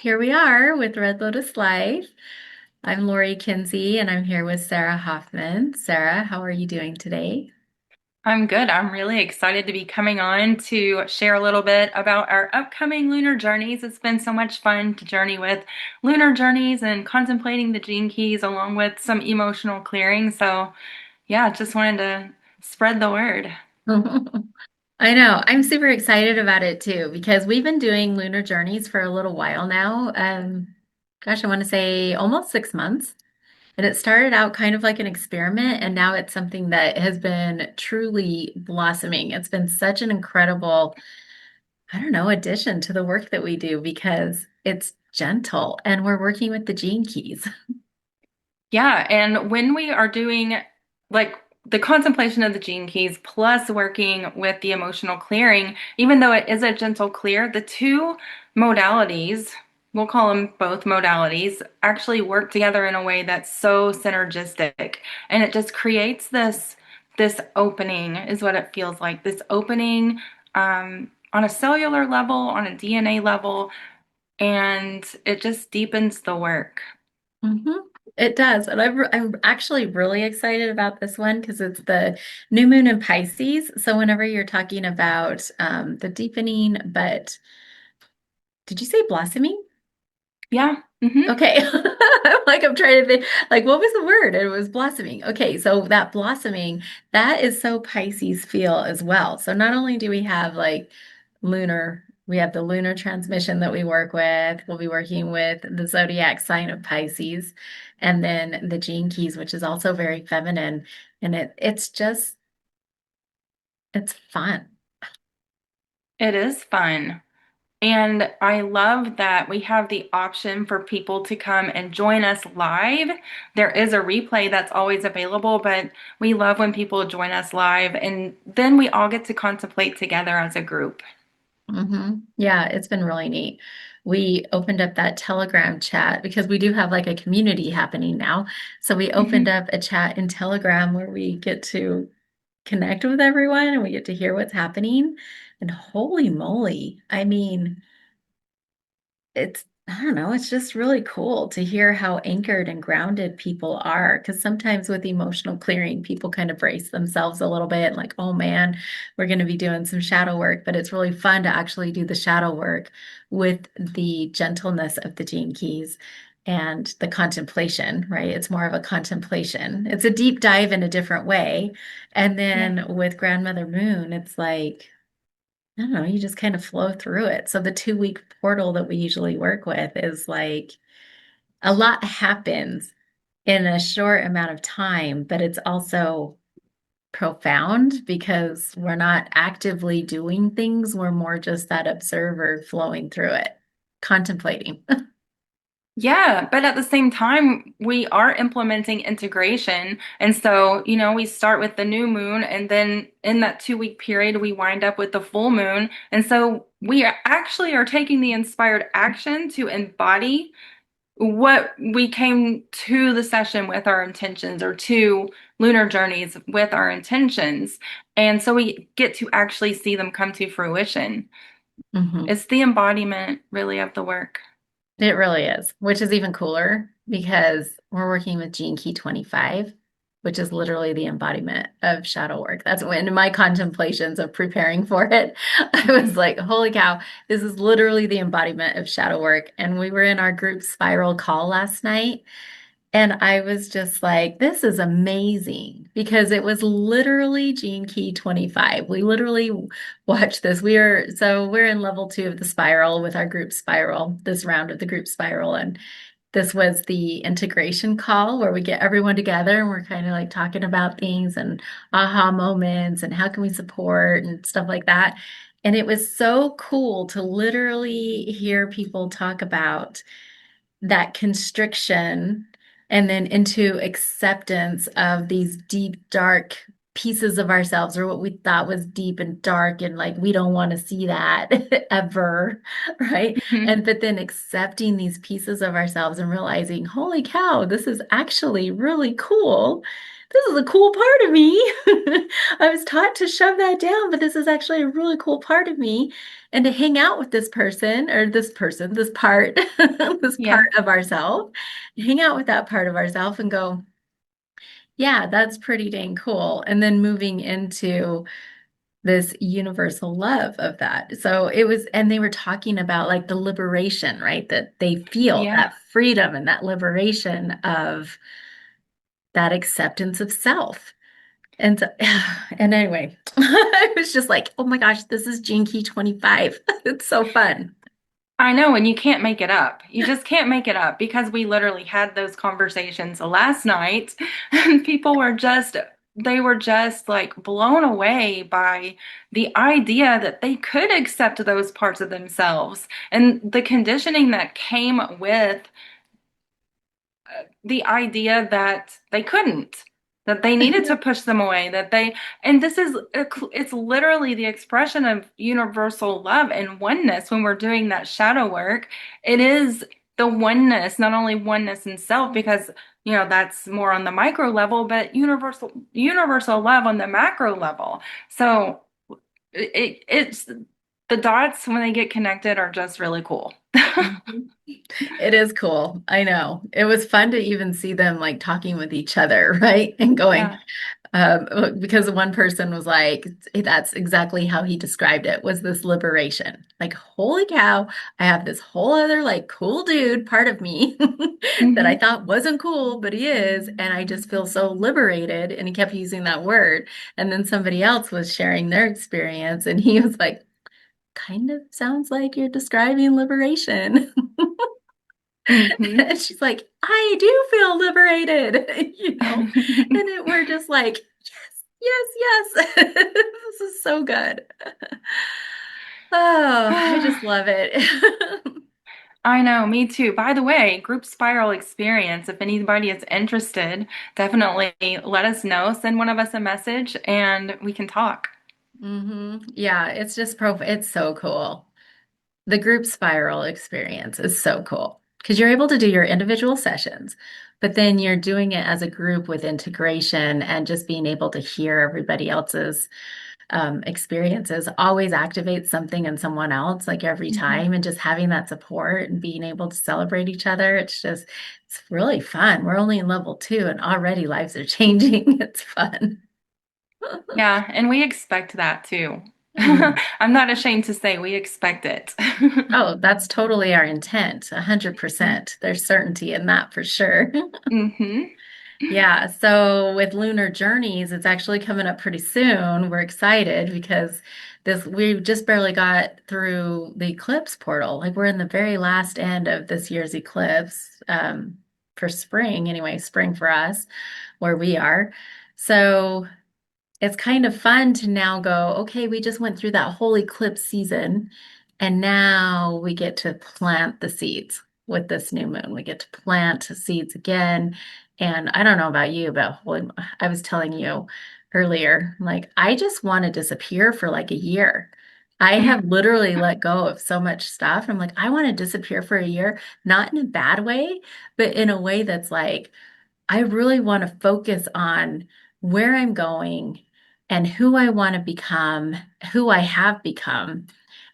here we are with Red Lotus Life. I'm Lori Kinsey and I'm here with Sarah Hoffman. Sarah, how are you doing today? I'm good. I'm really excited to be coming on to share a little bit about our upcoming lunar journeys. It's been so much fun to journey with lunar journeys and contemplating the gene keys along with some emotional clearing. So, yeah, just wanted to spread the word. I know. I'm super excited about it too because we've been doing lunar journeys for a little while now. Gosh, I want to say almost 6 months. And it started out kind of like an experiment, and now it's something that has been truly blossoming. It's been such an incredible, I don't know, addition to the work that we do because it's gentle and we're working with the gene keys. Yeah, and when we are doing like the contemplation of the gene keys plus working with the emotional clearing, even though it is a gentle clear, the two modalities, we'll call them both modalities, actually work together in a way that's so synergistic. And it just creates this opening is what it feels like. This opening on a cellular level, on a DNA level, and it just deepens the work. hmm It does. And I'm actually really excited about this one because it's the new moon in Pisces. So whenever you're talking about the deepening, but did you say blossoming? Yeah. Hmm. Okay. I'm trying to think, like, what was the word? It was blossoming. Okay. So that blossoming, that is so Pisces feel as well. So not only do we have like we have the lunar transmission that we work with. We'll be working with the zodiac sign of Pisces and then the gene keys, which is also very feminine. And it's fun. It is fun. And I love that we have the option for people to come and join us live. There is a replay that's always available, but we love when people join us live and then we all get to contemplate together as a group. Yeah, it's been really neat. We opened up that Telegram chat because we do have like a community happening now. So we opened Mhm. up a chat in Telegram where we get to connect with everyone and we get to hear what's happening. And holy moly, I mean, I don't know, it's just really cool to hear how anchored and grounded people are. Because sometimes with emotional clearing, people kind of brace themselves a little bit, like, oh man, we're going to be doing some shadow work. But it's really fun to actually do the shadow work with the gentleness of the gene keys and the contemplation, right? It's more of a contemplation. It's a deep dive in a different way. And Yeah. then with Grandmother Moon, it's like, I don't know, you just kind of flow through it. So the 2 week portal that we usually work with is like a lot happens in a short amount of time, but it's also profound because we're not actively doing things. We're more just that observer flowing through it, contemplating. Yeah, but at the same time, we are implementing integration. And so, we start with the new moon, and then in that 2 week period, we wind up with the full moon. And so, actually are taking the inspired action to embody what we came to the session with our intentions or to lunar journeys with our intentions. And so, we get to actually see them come to fruition. Mhm. It's the embodiment, really, of the work. It really is, which is even cooler because we're working with Gene Key 25, which is literally the embodiment of shadow work. That's when in my contemplations of preparing for it, I was like, holy cow, this is literally the embodiment of shadow work. And we were in our group spiral call last night. And I was just like, this is amazing because it was literally Gene Key 25. We literally watched this. We're in level 2 of the spiral with our group spiral, this round of the group spiral. And this was the integration call where we get everyone together and we're kind of like talking about things and aha moments and how can we support and stuff like that. And it was so cool to literally hear people talk about that constriction and then into acceptance of these deep, dark pieces of ourselves or what we thought was deep and dark and like we don't want to see that ever, right? Mhm. And but then accepting these pieces of ourselves and realizing, holy cow, this is actually really cool this is a cool part of me. I was taught to shove that down, but this is actually a really cool part of me. And to hang out with this part, this part Yeah. of ourselves, hang out with that part of ourselves and go, yeah, that's pretty dang cool. And then moving into this universal love of that. So it was, and they were talking about like the liberation, right? That they feel Yeah. that freedom and that liberation of that acceptance of self. And so, and anyway, I was just like, oh my gosh, this is Gene Key 25. It's so fun. I know, and you can't make it up. You just can't make it up because we literally had those conversations last night, and people were just, they were just like blown away by the idea that they could accept those parts of themselves and the conditioning that came with the idea that they couldn't, that they needed to push them away, that they, and this is, it's literally the expression of universal love and oneness when we're doing that shadow work. It is the oneness, not only oneness in self, because, you know, that's more on the micro level, but universal love on the macro level. So it's the dots when they get connected are just really cool. Mhm. It is cool. I know. It was fun to even see them like talking with each other, right? And going, Yeah. because one person was like, that's exactly how he described it, was this liberation. Like, holy cow, I have this whole other like cool dude part of me that I Hmm. thought wasn't cool, but he is. And I just feel so liberated. And he kept using that word. And then somebody else was sharing their experience, and he was like, kind of sounds like you're describing liberation. Hmm. And she's like, I do feel liberated, and we're just like, yes, yes, yes. This is so good. Oh, I just love it. I know, me too. By the way, group spiral experience, if anybody is interested, definitely let us know. Send one of us a message and we can talk. Yeah, it's just it's so cool. The group spiral experience is so cool because you're able to do your individual sessions, but then you're doing it as a group with integration and just being able to hear everybody else's experiences always activates something in someone else, like every Mhm. time, and just having that support and being able to celebrate each other. It's really fun. We're only in level 2 and already lives are changing. It's fun. Yeah, and we expect that too. Mm. I'm not ashamed to say we expect it. Oh, that's totally our intent. 100%. There's certainty in that for sure. Hmm. Yeah, so with Lunar Journeys, it's actually coming up pretty soon. We're excited because this we just barely got through the eclipse portal. Like we're in the very last end of this year's eclipse, for spring, anyway, spring for us where we are. So it's kind of fun to now go, okay, we just went through that whole eclipse season, and now we get to plant the seeds with this new moon. We get to plant seeds again. And I don't know about you, but I was telling you earlier, like, I just want to disappear for like a year. I have literally let go of so much stuff. I'm like, I want to disappear for a year, not in a bad way, but in a way that's like, I really want to focus on where I'm going and who I want to become, who I have become,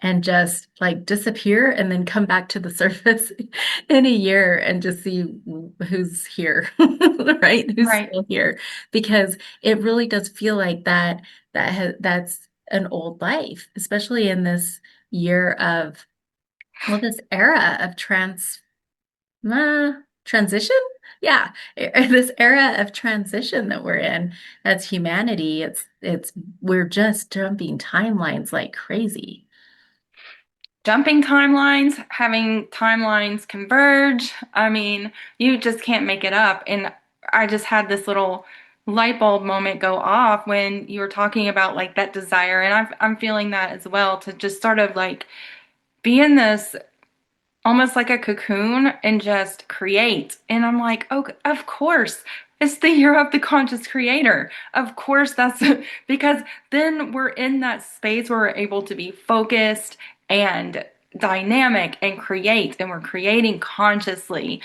and just like disappear and then come back to the surface in a year and just see who's here, right? Who's Right. still here? Because it really does feel like that's an old life, especially in this year of, well, this era of transition? Yeah, this era of transition that we're in as humanity, we're just jumping timelines like crazy. Jumping timelines, having timelines converge. I mean, you just can't make it up. And I just had this little light bulb moment go off when you were talking about like that desire. And I'm feeling that as well to just sort of like be in this almost like a cocoon and just create. And I'm like, oh, of course. It's the year of the conscious creator. Of course, that's because then we're in that space where we're able to be focused and dynamic and create, and we're creating consciously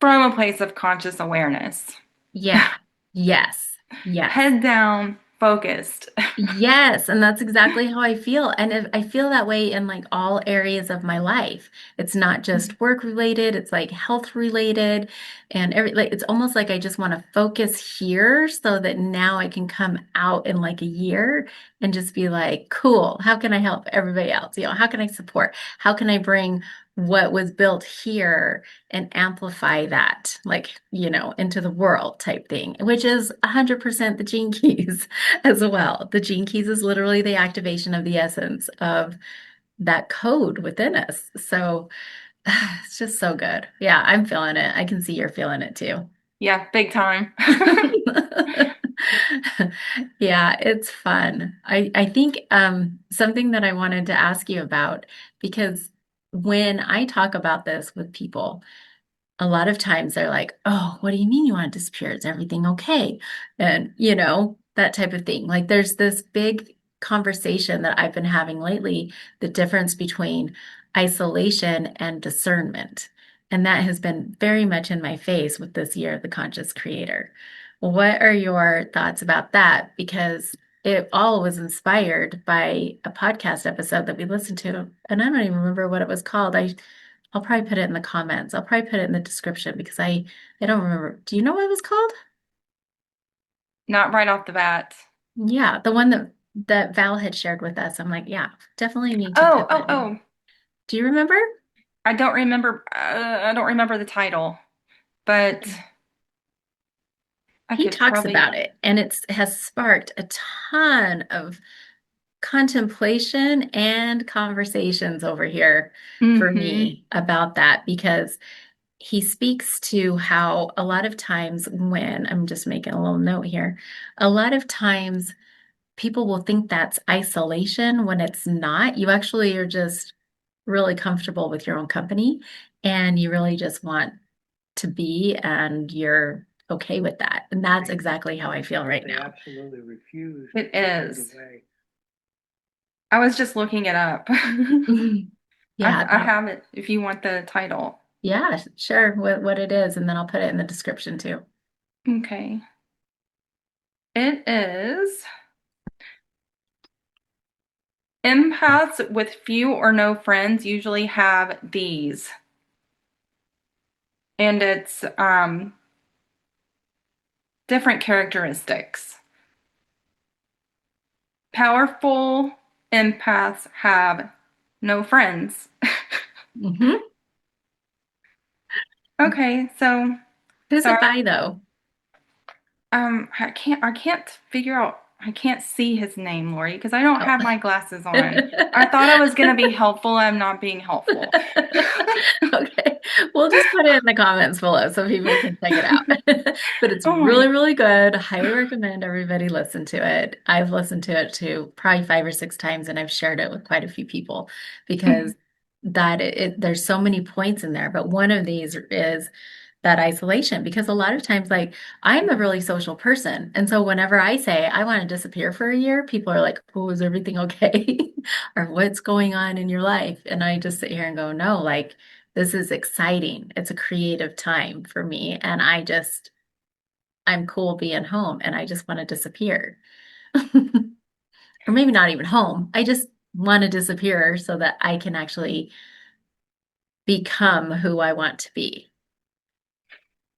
from a place of conscious awareness. Yeah. Yes. Yes. Head down, focused. Yes, and that's exactly how I feel. And I feel that way in like all areas of my life. It's not just work related, it's like health related and like it's almost like I just want to focus here so that now I can come out in like a year and just be like, cool, how can I help everybody else? How can I support? How can I bring what was built here and amplify that, like, into the world type thing, which is 100% the gene keys as well. The gene keys is literally the activation of the essence of that code within us. So it's just so good. Yeah, I'm feeling it. I can see you're feeling it too. Yeah, big time. Yeah, it's fun. I think something that I wanted to ask you about, because when I talk about this with people, a lot of times they're like, "Oh, what do you mean you want to disappear? Is everything okay?" And, that type of thing. Like there's this big conversation that I've been having lately, the difference between isolation and discernment. And that has been very much in my face with this year of the conscious creator. What are your thoughts about that? Because it all was inspired by a podcast episode that we listened to, and I don't even remember what it was called. I'll probably put it in the comments. I'll probably put it in the description because I don't remember. Do you know what it was called? Not right off the bat. Yeah, the one that Val had shared with us. I'm like, yeah, definitely need to Oh, put oh, that in. oh. Do you remember? I don't remember the title, but I He could talks about probably. it, and it has sparked a ton of contemplation and conversations over here for Mm-hmm. me about that because he speaks to how a lot of times when I'm just making a little note here, a lot of times people will think that's isolation when it's not. You actually are just really comfortable with your own company and you really just want to be and you're okay with that. And that's exactly how I feel right They now. absolutely refuse. It is. I was just looking it up. Yeah, I have it if you want the title. yeah, sure. What it is, and then I'll put it in the description too. Okay. It is empaths with few or no friends usually have these. And it's different characteristics. Powerful empaths have no friends. Hmm. Okay, so Who's it sorry. by though? I can't figure out, I can't see his name, Lori, because I don't Oh. have my glasses on. I thought I was gonna be helpful. I'm not being helpful. Okay. We'll just put it in the comments below so people can check it out. But it's Oh my. really, really good. Highly recommend everybody listen to it. I've listened to it too, probably 5 or 6 times, and I've shared it with quite a few people because there's so many points in there. But one of these is that isolation because a lot of times, like, I'm a really social person. And so whenever I say I want to disappear for a year, people are like, oh, is everything okay? Or what's going on in your life? And I just sit here and go, no, like, this is exciting. It's a creative time for me. And I'm cool being home and I just want to disappear. Or maybe not even home. I just want to disappear so that I can actually become who I want to be.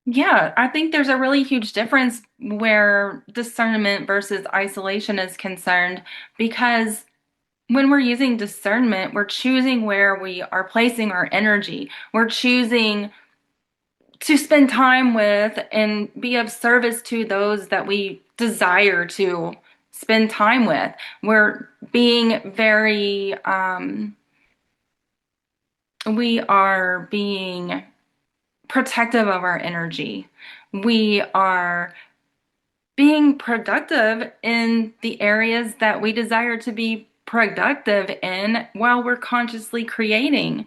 Yeah, I think there's a really huge difference where discernment versus isolation is concerned because when we're using discernment, we're choosing where we are placing our energy. We're choosing to spend time with and be of service to those that we desire to spend time with. We're being very, we are being protective of our energy. We are being productive in the areas that we desire to be productive in while we're consciously creating.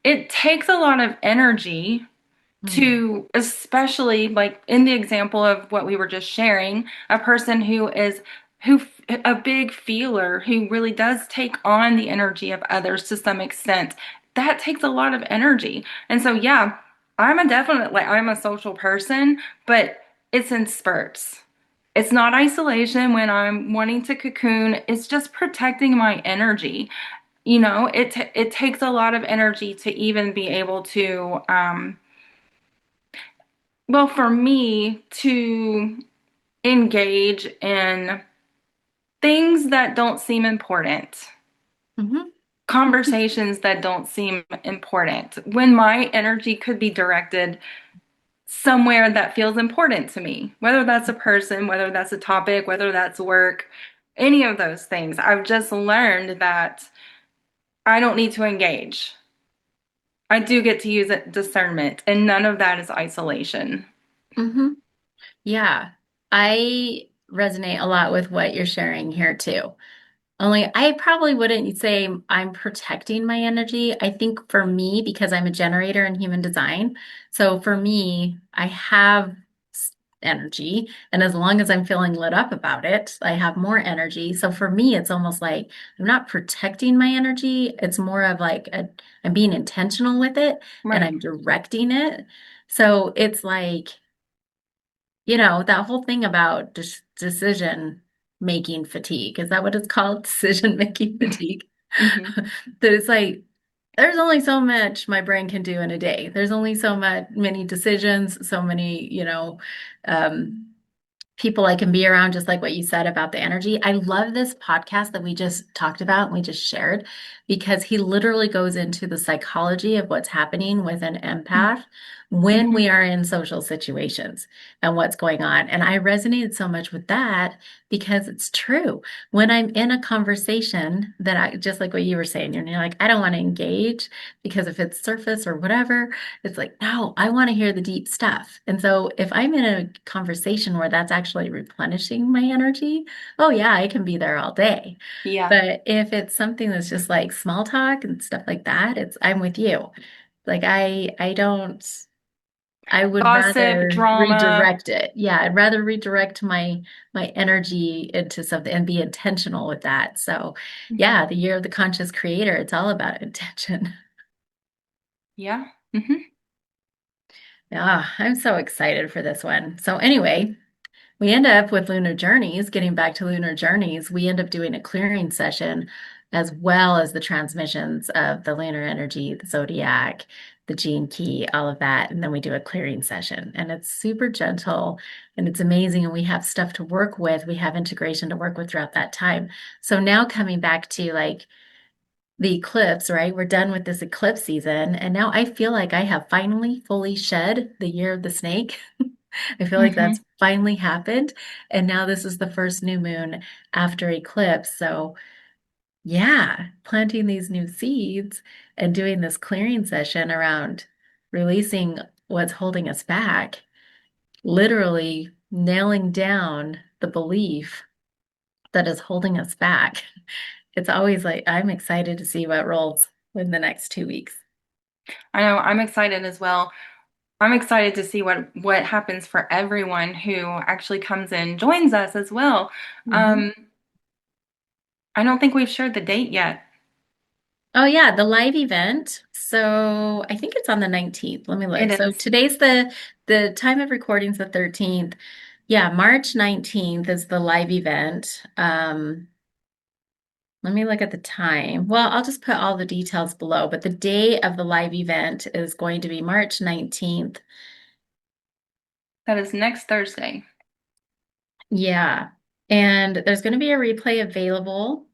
It takes a lot of energy Mm. to, especially like in the example of what we were just sharing, a person who a big feeler who really does take on the energy of others to some extent. That takes a lot of energy. And so yeah, I'm a social person, but it's in spurts. It's not isolation when I'm wanting to cocoon. It's just protecting my energy. It takes a lot of energy to even be able to, well, for me to engage in things that don't seem important, Hmm. conversations that don't seem important, when my energy could be directed somewhere that feels important to me, whether that's a person, whether that's a topic, whether that's work, any of those things. I've just learned that I don't need to engage. I do get to use it, discernment, and none of that is isolation. Hmm. Yeah, I resonate a lot with what you're sharing here too. Only I probably wouldn't say I'm protecting my energy. I think for me, because I'm a generator in human design, so for me, I have energy, and as long as I'm feeling lit up about it, I have more energy. So for me, it's almost like I'm not protecting my energy. It's more of like I'm being intentional with it and Right. I'm directing it. So it's like, that whole thing about decision making fatigue. Is that what it's called? Decision making fatigue. Hmm. That it's like there's only so much my brain can do in a day. There's only so much many decisions, so many, um, people I can be around, just like what you said about the energy. I love this podcast that we just talked about and we just shared because he literally goes into the psychology of what's happening with an empath when Hmm. we are in social situations and what's going on. And I resonated so much with that because it's true. When I'm in a conversation that I just like what you were saying, you're like, I don't want to engage because if it's surface or whatever, it's like, no, I want to hear the deep stuff. And so if I'm in a conversation where that's actually replenishing my energy, oh yeah, I can be there all day. Yeah. But if it's something that's just like small talk and stuff like that, I'm with you. Like I don't I would Gossip, rather drama. redirect it. Yeah, I'd rather redirect my energy into something and be intentional with that. So, Mhm. yeah, the year of the conscious creator, it's all about intention. Yeah. Hmm. Yeah, I'm so excited for this one. So anyway, we end up with Lunar Journeys, getting back to Lunar Journeys, we end up doing a clearing session as well as the transmissions of the lunar energy, the zodiac, the gene key, all of that. And then we do a clearing session. And it's super gentle and it's amazing. And we have stuff to work with. We have integration to work with throughout that time. So now coming back to like the eclipse, right? We're done with this eclipse season. And now I feel like I have finally fully shed the year of the snake. I feel like Hmm. that's finally happened. And now this is the first new moon after eclipse. So, yeah, planting these new seeds and doing this clearing session around releasing what's holding us back, literally nailing down the belief that is holding us back. It's always like, I'm excited to see what rolls in the next 2 weeks. I know, I'm excited as well. I'm excited to see what happens for everyone who actually comes in, joins us as well. Mhm. Um, I don't think we've shared the date yet. Oh yeah, the live event. So I think it's on the 19th. Let me It look. So is. today's the time of recording is the 13th. Yeah, March 19th is the live event. Let me look at the time. Well, I'll just put all the details below, but the day of the live event is going to be March 19th. That is next Thursday. Yeah. And there's going to be a replay available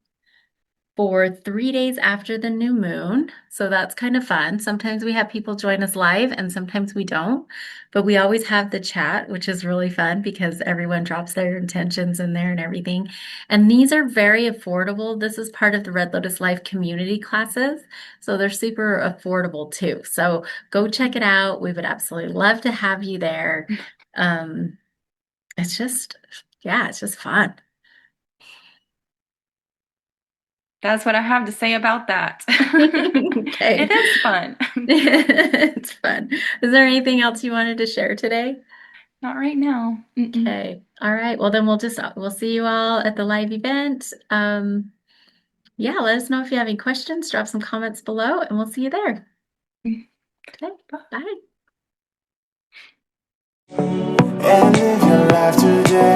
for 3 days after the new moon. So that's kind of fun. Sometimes we have people join us live and sometimes we don't, but we always have the chat, which is really fun because everyone drops their intentions in there and everything. And these are very affordable. This is part of the Red Lotus Life community classes. So they're super affordable too. So go check it out. We would absolutely love to have you there. Um, it's just, yeah, it's just fun. That's what I have to say about that. Okay. It is fun. It's fun. Is there anything else you wanted to share today? Not right now. Mm-mm. Okay. All right. Well, then we'll see you all at the live event. Yeah, let us know if you have any questions. Drop some comments below, and we'll see you there. Okay. Bye. Bye. And if you're life today.